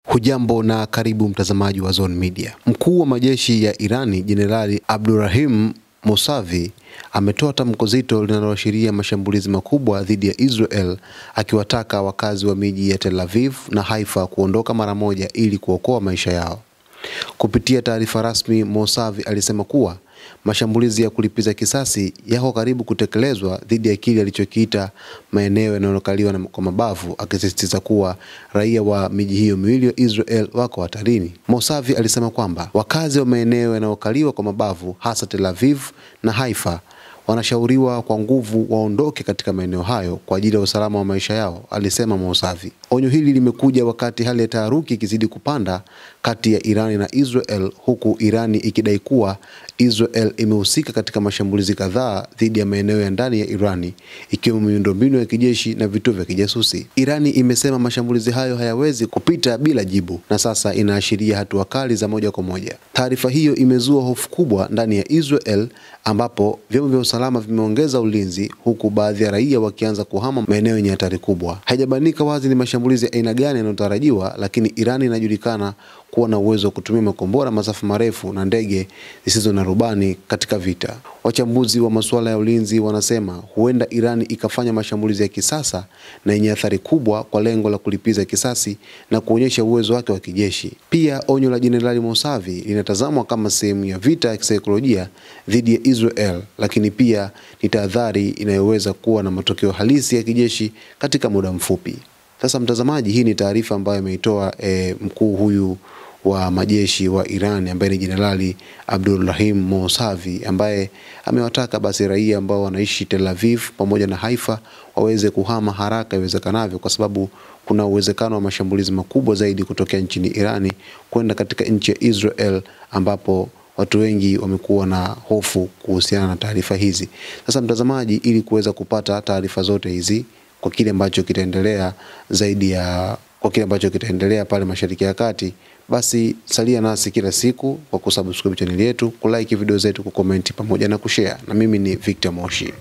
Hujambo na karibu mtazamaji wa Zone Media. Mkuu wa majeshi ya Irani Jenerali Abdulrahim Mousavi ametoa tamko zito linaloashiria mashambulizi makubwa dhidi ya Israel, akiwataka wakazi wa miji ya Tel Aviv na Haifa kuondoka mara moja ili kuokoa maisha yao. Kupitia taarifa rasmi, Mousavi alisema kuwa mashambulizi ya kulipiza kisasi yako karibu kutekelezwa dhidi ya kile alichokiita maeneo yanayokaliwa kwa mabavu, akisisitiza kuwa raia wa miji hiyo miwili ya Israel wako hatarini. Mousavi alisema kwamba wakazi wa maeneo yanayokaliwa kwa mabavu, hasa Tel Aviv na Haifa, wanashauriwa kwa nguvu waondoke katika maeneo hayo kwa ajili ya usalama wa maisha yao, alisema Mousavi. Onyo hili limekuja wakati hali ya taharuki ikizidi kupanda kati ya Irani na Israel, huku Irani ikidai kuwa Israel imehusika katika mashambulizi kadhaa dhidi ya maeneo ya ndani ya Irani, ikiwemo miundombinu ya kijeshi na vituo vya kijasusi. Irani imesema mashambulizi hayo hayawezi kupita bila jibu, na sasa inaashiria hatua kali za moja kwa moja. Taarifa hiyo imezua hofu kubwa ndani ya Israel, ambapo vyombo vya usalama vimeongeza ulinzi, huku baadhi ya raia wakianza kuhama maeneo yenye hatari kubwa. Haijabainika wazi ni mashambulizi ya aina gani yanayotarajiwa, lakini Irani inajulikana kuwa na uwezo wa kutumia makombora masafa marefu na ndege zisizo na rubani katika vita. Wachambuzi wa masuala ya ulinzi wanasema huenda Irani ikafanya mashambulizi ya kisasa na yenye athari kubwa kwa lengo la kulipiza kisasi na kuonyesha uwezo wake wa kijeshi. Pia onyo la Jenerali Mousavi linatazamwa kama sehemu ya vita ya kisaikolojia dhidi ya Israel, lakini pia ni tahadhari inayoweza kuwa na matokeo halisi ya kijeshi katika muda mfupi. Sasa mtazamaji, hii ni taarifa ambayo ameitoa mkuu huyu wa majeshi wa Iran ambaye ni Jenerali Abdulrahim Mousavi, ambaye amewataka basi raia ambao wanaishi Tel Aviv pamoja na Haifa waweze kuhama haraka iwezekanavyo, kwa sababu kuna uwezekano wa mashambulizi makubwa zaidi kutokea nchini Irani kwenda katika nchi ya Israel, ambapo watu wengi wamekuwa na hofu kuhusiana na taarifa hizi. Sasa mtazamaji, ili kuweza kupata taarifa zote hizi kwa kile ambacho kitaendelea pale Mashariki ya Kati, basi salia nasi kila siku kwa kusubscribe channel yetu, kulike video zetu, kucomment pamoja na kushare. Na mimi ni Victor Moshi.